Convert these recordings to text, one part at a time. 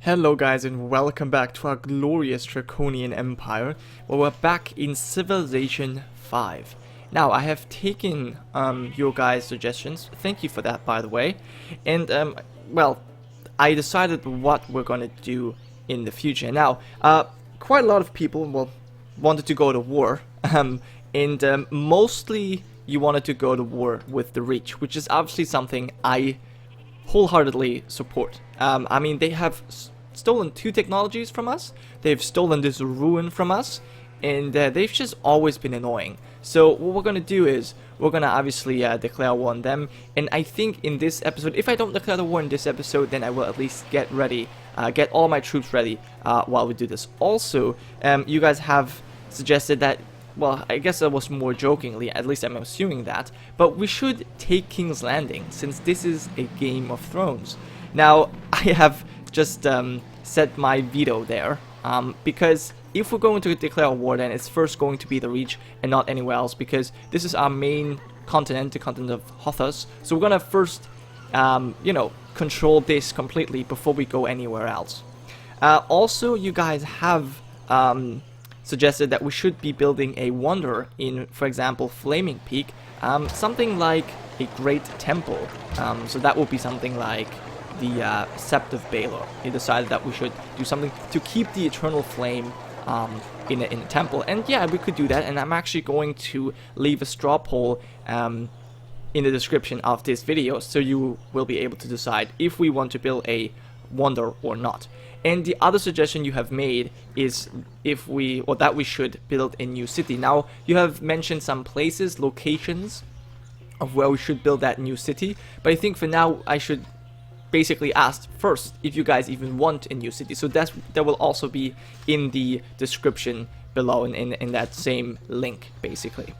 Hello guys and welcome back to our glorious Draconian Empire, where we're back in Civilization 5. Now I have taken your guys' suggestions, thank you for that by the way, and well, I decided what we're gonna do in the future. Now, quite a lot of people wanted to go to war, and mostly you wanted to go to war with the Reach, which is obviously something I wholeheartedly support. I mean, they have stolen two technologies from us, they've stolen this ruin from us, and they've just always been annoying. So what we're gonna do is, we're gonna obviously declare war on them, and I think in this episode, if I don't declare the war in this episode, then I will at least get ready, get all my troops ready while we do this. Also, you guys have suggested that, well, I guess that was more jokingly, at least I'm assuming that, but we should take King's Landing, since this is a Game of Thrones. Now, I have just set my veto there, because if we're going to declare war, then it's first going to be the Reach and not anywhere else, because this is our main continent, the continent of Hothus, so we're gonna first, you know, control this completely before we go anywhere else. Also, you guys have suggested that we should be building a wonder in, for example, Flaming Peak, something like a great temple, so that would be something like the Sept of Baelor. He decided that we should do something to keep the eternal flame in a temple, and yeah, we could do that, and I'm actually going to leave a straw poll in the description of this video, so you will be able to decide if we want to build a wonder or not. And the other suggestion you have made is that we should build a new city. Now, you have mentioned some places, locations of where we should build that new city, but I think for now I should basically ask first if you guys even want a new city. So that will also be in the description below, in that same link, basically.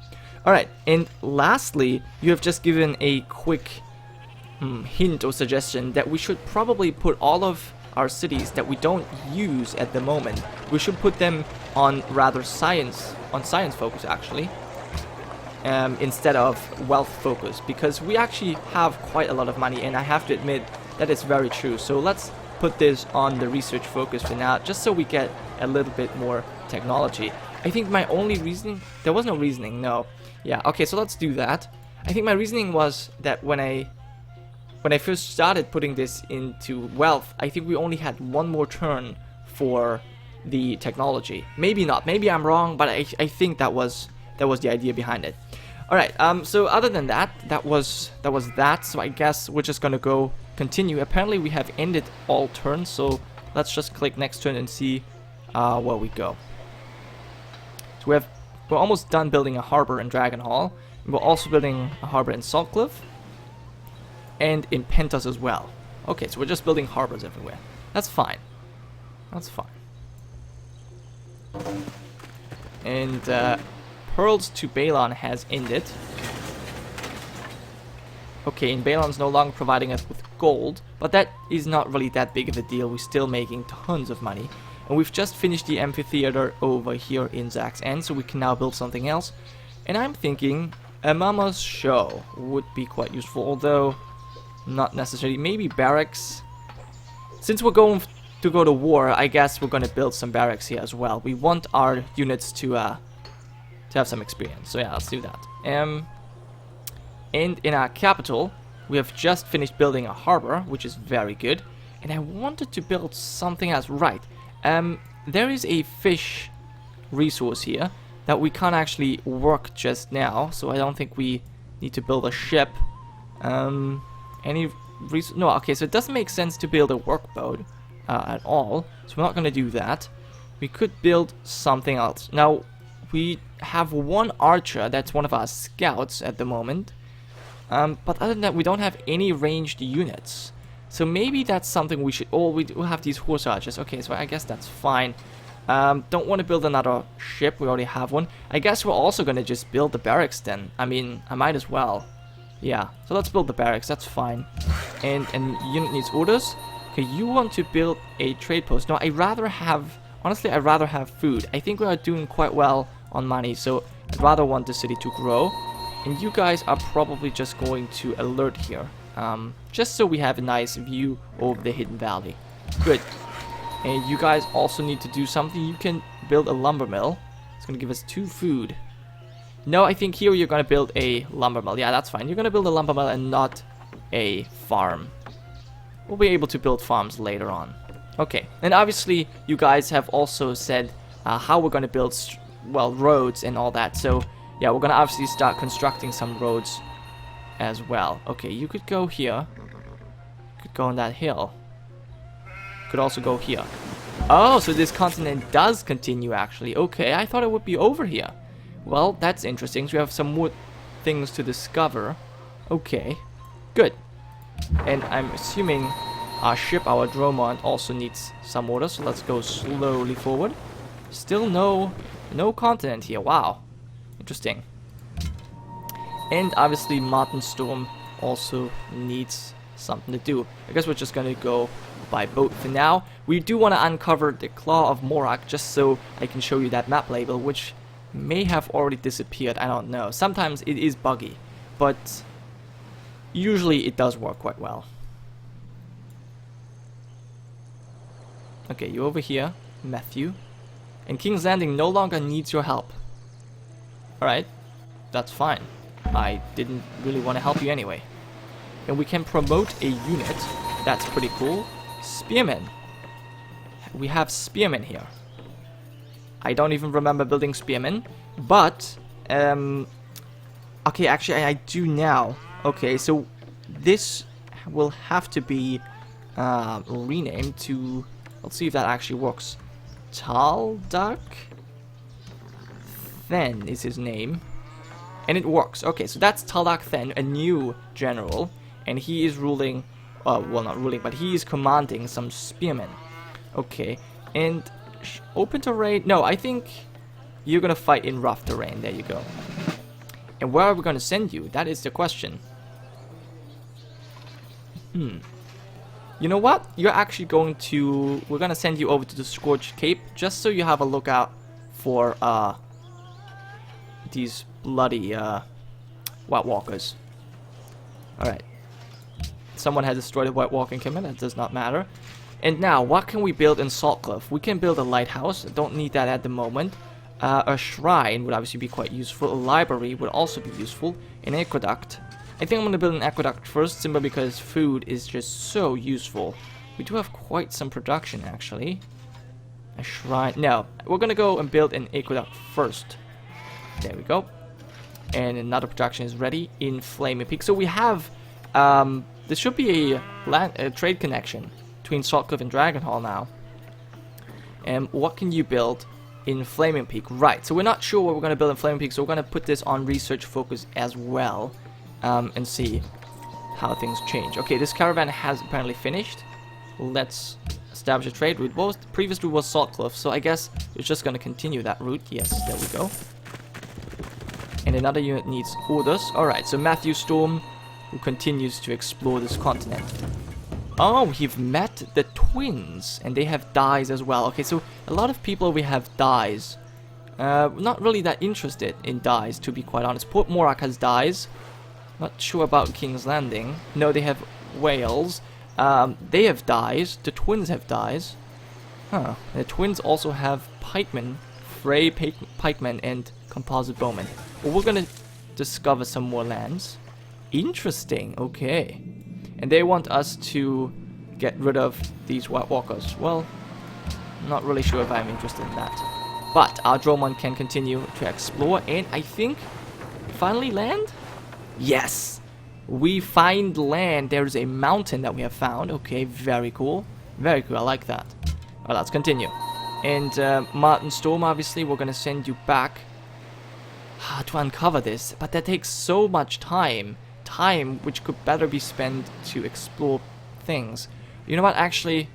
Alright, and lastly, you have just given a quick hint or suggestion that we should probably put all of our cities that we don't use at the moment, we should put them on rather science focus actually, instead of wealth focus, because we actually have quite a lot of money, and I have to admit that is very true. So let's put this on the research focus for now, just so we get a little bit more technology. I think my only reasoning, there was no reasoning, no. Yeah, okay, so let's do that. I think my reasoning was that when I first started putting this into wealth, I think we only had one more turn for the technology. Maybe not, maybe I'm wrong, but I think that was the idea behind it. Alright, so other than that, that was that, so I guess we're just gonna go continue. Apparently we have ended all turns, so let's just click next turn and see where we go. So we're almost done building a harbor in Dragon Hall, and we're also building a harbor in Saltcliffe, and in Pentos as well. Okay, so we're just building harbors everywhere. That's fine. That's fine. And Pearls to Balon has ended. Okay, and Balon's no longer providing us with gold, but that is not really that big of a deal. We're still making tons of money. And we've just finished the amphitheater over here in Zack's End, so we can now build something else. And I'm thinking a Mama's Show would be quite useful, although not necessarily. Maybe barracks. Since we're going to go to war, I guess we're going to build some barracks here as well. We want our units to have some experience. So yeah, let's do that. And in our capital, we have just finished building a harbor, which is very good. And I wanted to build something else. Right. There is a fish resource here that we can't actually work just now, so I don't think we need to build a ship. Any reason? No, okay, so it doesn't make sense to build a workboat at all, so we're not going to do that. We could build something else. Now, we have one archer, that's one of our scouts at the moment, but other than that, we don't have any ranged units. So maybe that's something we should... Oh, we do have these horse archers. Okay, so I guess that's fine. Don't want to build another ship, we already have one. I guess we're also going to just build the barracks then. I mean, I might as well. Yeah, so let's build the barracks, that's fine. And unit needs orders. Okay, you want to build a trade post. No, honestly, I'd rather have food. I think we are doing quite well on money, so I'd rather want the city to grow. And you guys are probably just going to alert here. Just so we have a nice view over the hidden valley. Good. And you guys also need to do something. You can build a lumber mill. It's gonna give us 2 food. No, I think here you're gonna build a lumber mill. Yeah, that's fine. You're gonna build a lumber mill and not a farm. We'll be able to build farms later on. Okay, and obviously you guys have also said how we're gonna build, well, roads and all that. So yeah, we're gonna obviously start constructing some roads as well. Okay, you could go here. You could go on that hill. Could also go here. Oh, so this continent does continue actually. Okay, I thought it would be over here. Well, that's interesting. So we have some more things to discover. Okay, good. And I'm assuming our ship, our Dromont, also needs some water. So let's go slowly forward. Still no continent here. Wow, interesting. And obviously Martin Storm also needs something to do. I guess we're just gonna go by boat for now. We do want to uncover the Claw of Morak just so I can show you that map label, which may have already disappeared. I don't know. Sometimes it is buggy, but usually it does work quite well. Okay, you over here, Matthew. And King's Landing no longer needs your help. Alright, that's fine. I didn't really want to help you anyway. And we can promote a unit. That's pretty cool. Spearmen. We have spearmen here. I don't even remember building spearmen. But, okay, actually I do now. Okay, so this will have to be renamed to, let's see if that actually works. Taldak Then is his name. And it works. Okay, so that's Taldak Then, a new general. And he is ruling, well, not ruling, but he is commanding some spearmen. Okay, and open terrain. No, I think you're gonna fight in rough terrain. There you go. And where are we gonna send you? That is the question. You know what? You're actually going to... We're gonna send you over to the Scorched Cape, just so you have a lookout for these bloody White Walkers. Alright. Someone has destroyed a White Walker encampment. That does not matter. And now, what can we build in Saltcliff? We can build a lighthouse. Don't need that at the moment. A shrine would obviously be quite useful. A library would also be useful. An aqueduct. I think I'm going to build an aqueduct first, simply because food is just so useful. We do have quite some production, actually. A shrine. No, we're going to go and build an aqueduct first. There we go. And another production is ready in Flaming Peak. So we have... this should be a trade connection between Saltcliff and Dragonhall now. And what can you build in Flaming Peak? Right, so we're not sure what we're going to build in Flaming Peak, so we're going to put this on research focus as well. And see how things change. Okay, this caravan has apparently finished. Let's establish a trade route. What was the previous route was Saltcliff, so I guess it's just going to continue that route. Yes, there we go. And another unit needs orders. Alright, so Matthew Storm, who continues to explore this continent. Oh, we've met the twins, and they have dyes as well. Okay, so a lot of people we have dyes. Not really that interested in dyes, to be quite honest. Port Morak has dyes. Not sure about King's Landing. No, they have whales. They have dyes. The twins have dyes. Huh. The twins also have pikemen. Frey pikemen and composite bowmen. Well, we're gonna discover some more lands. Interesting. Okay. And they want us to get rid of these White Walkers. Well, I'm not really sure if I'm interested in that. But our Dromon can continue to explore, and I think finally land? Yes! We find land. There's a mountain that we have found. Okay, very cool. Very cool, I like that. Alright, let's continue. And Martin Storm, obviously, we're gonna send you back to uncover this. But that takes so much time. Time which could better be spent to explore things. You know what, actually,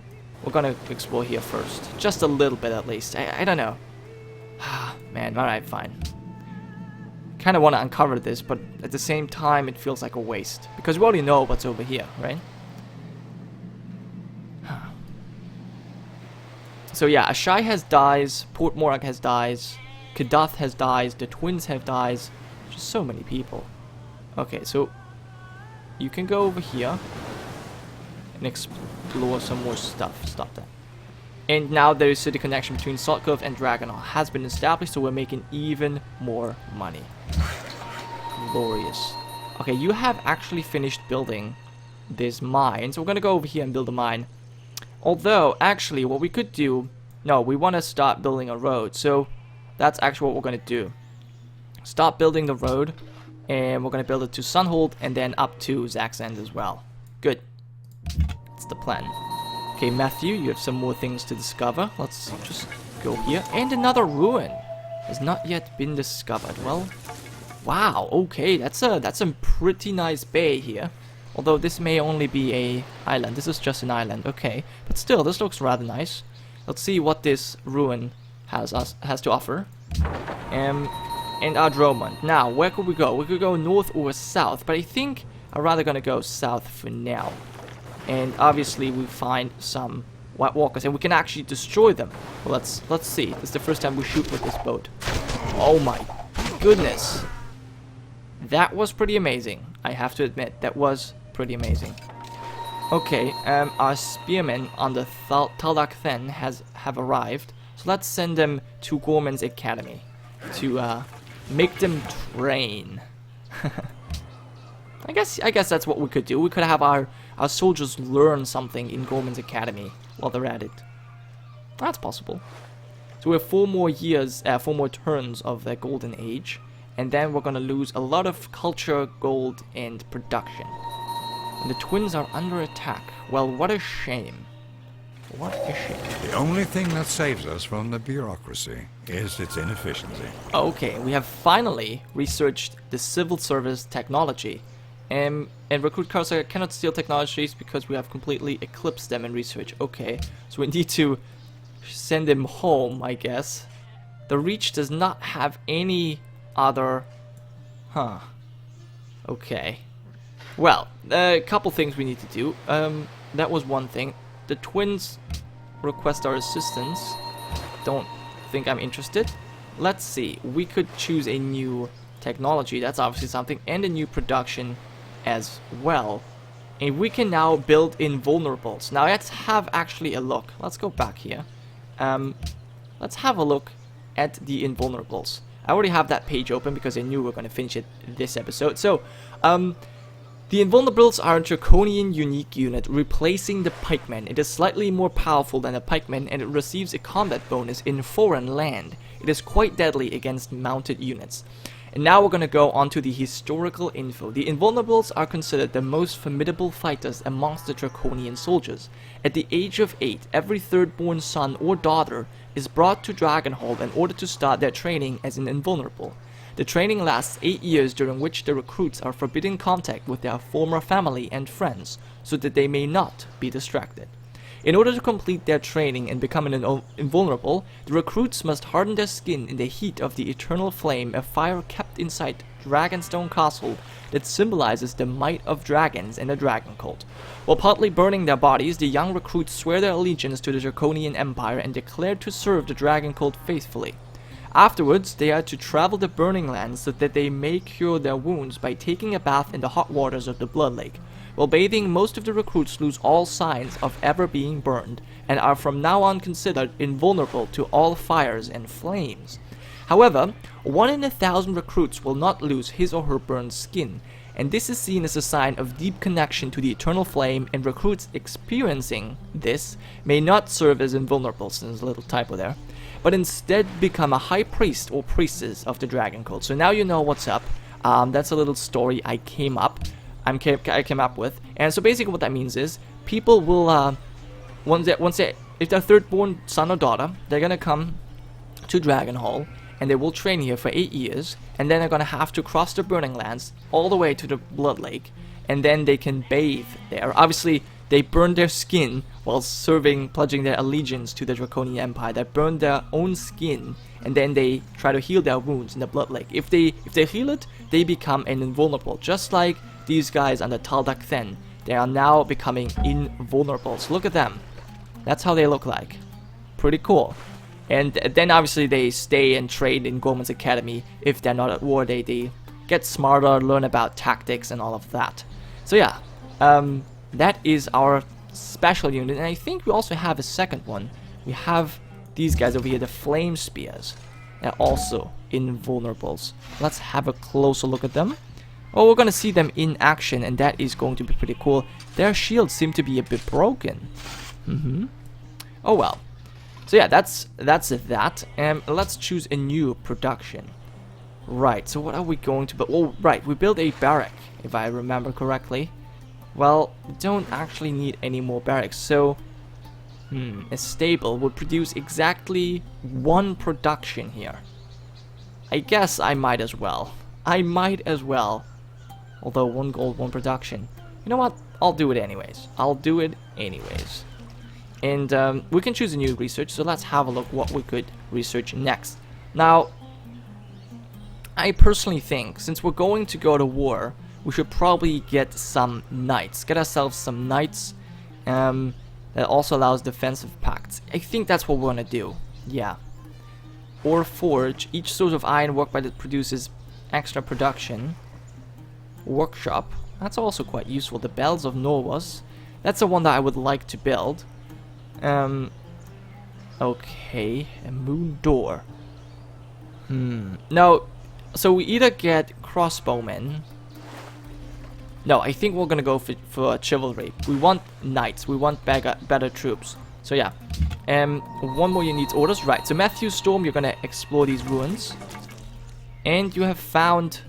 we're gonna explore here first. Just a little bit at least. I don't know. Man, alright, fine. Kind of want to uncover this, but at the same time it feels like a waste. Because we already know what's over here, right? So yeah, Ashai has dyes, Port Morak has dyes, Kadath has dyes, the twins have dyes. Just so many people. Okay, so you can go over here and explore some more stuff. Stop that. And now there is a connection between Saltcove and Dragonrider has been established, so we're making even more money. Glorious. Okay, you have actually finished building this mine, so we're gonna go over here and build a mine. Although, actually, what we could do... No, we want to start building a road, so that's actually what we're gonna do. Start building the road, and we're gonna build it to Sunhold, and then up to Zack's End as well. Good. That's the plan. Okay, Matthew, you have some more things to discover. Let's just go here. And another ruin has not yet been discovered. Well, wow, okay, that's a pretty nice bay here. Although this may only be a island. This is just an island, okay. But still, this looks rather nice. Let's see what this ruin has to offer. And Ardromond. Now, where could we go? We could go north or south, but I think I'm rather gonna go south for now. And obviously we find some White Walkers, and we can actually destroy them. Well, let's see. This is the first time we shoot with this boat. Oh my goodness. That was pretty amazing. I have to admit, that was pretty amazing. Okay, our spearmen on the Taldak Then have arrived. So let's send them to Gorman's Academy to make them train. I guess that's what we could do. We could have our soldiers learn something in Gorman's Academy while they're at it. That's possible. So we have 4 more years, 4 more turns of the Golden Age, and then we're gonna lose a lot of culture, gold, and production. And the twins are under attack. Well, what a shame. What a shame. The only thing that saves us from the bureaucracy is its inefficiency. Okay, we have finally researched the civil service technology. And Recruit Cursor cannot steal technologies because we have completely eclipsed them in research. Okay, so we need to send him home, I guess. The Reach does not have any other... Huh. Okay. Well, a couple things we need to do. That was one thing. The twins request our assistance. Don't think I'm interested. Let's see. We could choose a new technology. That's obviously something. And a new production as well. And we can now build invulnerables. Now let's have actually a look. Let's go back here. Let's have a look at the invulnerables. I already have that page open because I knew we were going to finish it this episode. So, the invulnerables are a draconian unique unit replacing the pikemen. It is slightly more powerful than the pikemen and it receives a combat bonus in foreign land. It is quite deadly against mounted units. And now we're going to go on to the historical info. The invulnerables are considered the most formidable fighters amongst the draconian soldiers. At the age of 8, every third-born son or daughter is brought to Dragonhold in order to start their training as an invulnerable. The training lasts 8 years, during which the recruits are forbidden contact with their former family and friends, so that they may not be distracted. In order to complete their training and become an invulnerable, the recruits must harden their skin in the heat of the eternal flame, a fire kept inside Dragonstone Castle that symbolizes the might of dragons and the dragon cult. While partly burning their bodies, the young recruits swear their allegiance to the Draconian Empire and declare to serve the dragon cult faithfully. Afterwards, they are to travel the Burning Lands so that they may cure their wounds by taking a bath in the hot waters of the Blood Lake. While bathing, most of the recruits lose all signs of ever being burned, and are from now on considered invulnerable to all fires and flames. However, 1 in 1,000 recruits will not lose his or her burned skin, and this is seen as a sign of deep connection to the eternal flame, and recruits experiencing this may not serve as invulnerable, so there's a little typo there, but instead become a high priest or priestess of the dragon cult. So now you know what's up. That's a little story I came up with, and so basically what that means is people will if they're third-born son or daughter, they're gonna come to Dragonhall and they will train here for 8 years, and then they're gonna have to cross the Burning Lands all the way to the Blood Lake, and then they can bathe there. Obviously, they burn their skin while pledging their allegiance to the Draconian Empire. They burn their own skin, and then they try to heal their wounds in the Blood Lake. If they heal it, they become an invulnerable, just like these guys on the Taldak Then. They are now becoming invulnerables. Look at them. That's how they look like. Pretty cool. And then obviously they stay and train in Gorman's Academy. If they're not at war, they get smarter, learn about tactics and all of that. So yeah, that is our special unit. And I think we also have a second one. we have these guys over here, the flame spears. They're also invulnerables. Let's have a closer look at them. Oh, we're gonna see them in action, and that is going to be pretty cool. Their shields seem to be a bit broken. Oh well. So yeah, that's that. Let's choose a new production. Right, so what are we going to build? Oh, right, we built a barrack, if I remember correctly. Well, we don't actually need any more barracks, so a stable would produce exactly 1 production here. I guess I might as well. Although 1 gold, 1 production. You know what? I'll do it anyways. And we can choose a new research, so let's have a look what we could research next. Now, I personally think, since we're going to go to war, we should probably get some knights. Get ourselves some knights. That also allows defensive pacts. I think that's what we're gonna do. Yeah. Or forge. Each source of iron worked by that produces extra production. Workshop. That's also quite useful. The bells of Norwas. That's the one that I would like to build. Okay. A moon door. No. So we either get crossbowmen. No, I think we're gonna go for chivalry. We want knights. We want better troops. So yeah. 1 more unit needs orders. Right. So Matthew Storm, you're gonna explore these ruins. And you have found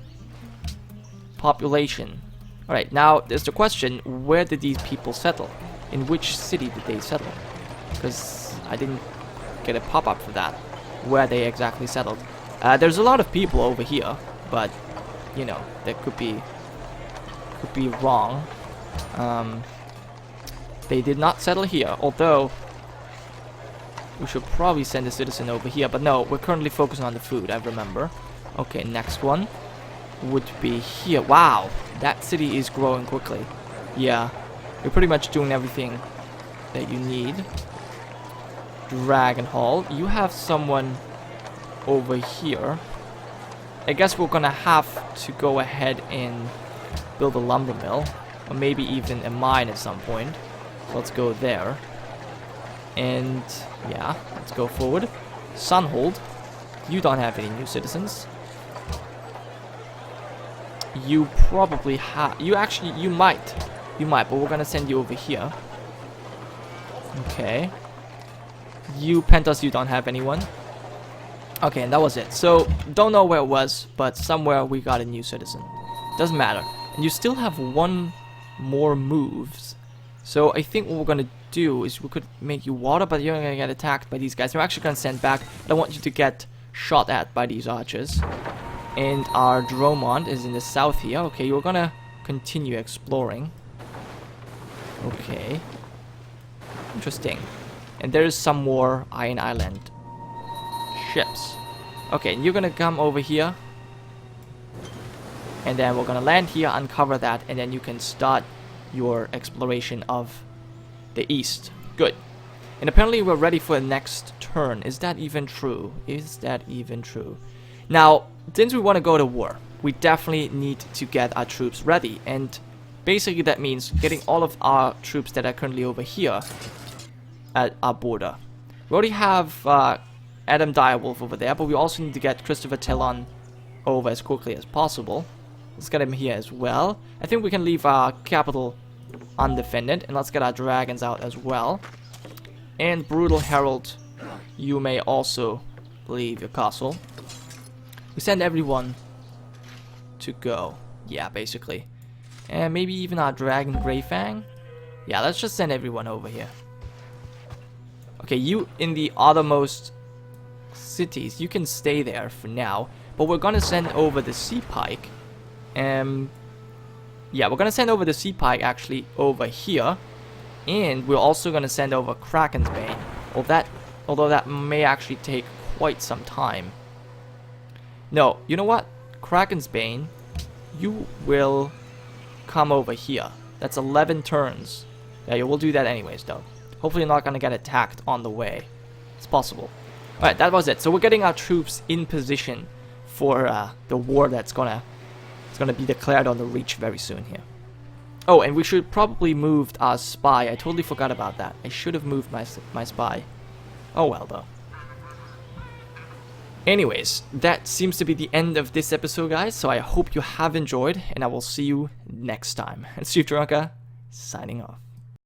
population. Alright, now there's the question, where did these people settle? In which city did they settle? Because I didn't get a pop-up for that. Where they exactly settled. There's a lot of people over here, but you know, that could be wrong. They did not settle here, although we should probably send a citizen over here, but no, we're currently focusing on the food, I remember. Okay, next one would be here. Wow, that city is growing quickly. Yeah, you're pretty much doing everything that you need. Dragon Hall, you have someone over here. I guess we're gonna have to go ahead and build a lumber mill, or maybe even a mine at some point. So let's go there. And yeah, let's go forward. Sunhold, you don't have any new citizens. You probably have. You might, but we're gonna send you over here. Okay. You Pentas, you don't have anyone. Okay, and that was it. So don't know where it was, but somewhere we got a new citizen. Doesn't matter. And you still have 1 more moves. So I think what we're gonna do is we could make you water, but you're gonna get attacked by these guys. We're actually gonna send back. I don't want you to get shot at by these archers. And our Dromont is in the south here. Okay, you're gonna continue exploring. Okay. Interesting. And there is some more Iron Island ships. Okay, and you're gonna come over here. And then we're gonna land here, uncover that, and then you can start your exploration of the east. Good. And apparently we're ready for the next turn. Is that even true? Now, since we want to go to war, we definitely need to get our troops ready. And basically that means getting all of our troops that are currently over here at our border. We already have Adam Direwolf over there, but we also need to get Christopher Tillon over as quickly as possible. Let's get him here as well. I think we can leave our capital undefended, and let's get our dragons out as well. And Brutal Herald, you may also leave your castle. We send everyone to go. Yeah, basically. And maybe even our Dragon Greyfang. Yeah, let's just send everyone over here. Okay, you in the othermost cities, you can stay there for now. But we're gonna send over the Sea Pike. Yeah, we're gonna send over the Sea Pike actually over here. And we're also gonna send over Kraken's Bane. Although that may actually take quite some time. No, you know what? Kraken's Bane, you will come over here. That's 11 turns. Yeah, you will do that anyways though. Hopefully you're not gonna get attacked on the way. It's possible. Alright, that was it. So we're getting our troops in position for the war that's gonna be declared on the Reach very soon here. Oh, and we should probably move our spy. I totally forgot about that. I should have moved my spy. Oh well though. Anyways, that seems to be the end of this episode, guys, so I hope you have enjoyed, and I will see you next time. And Civ5, signing off.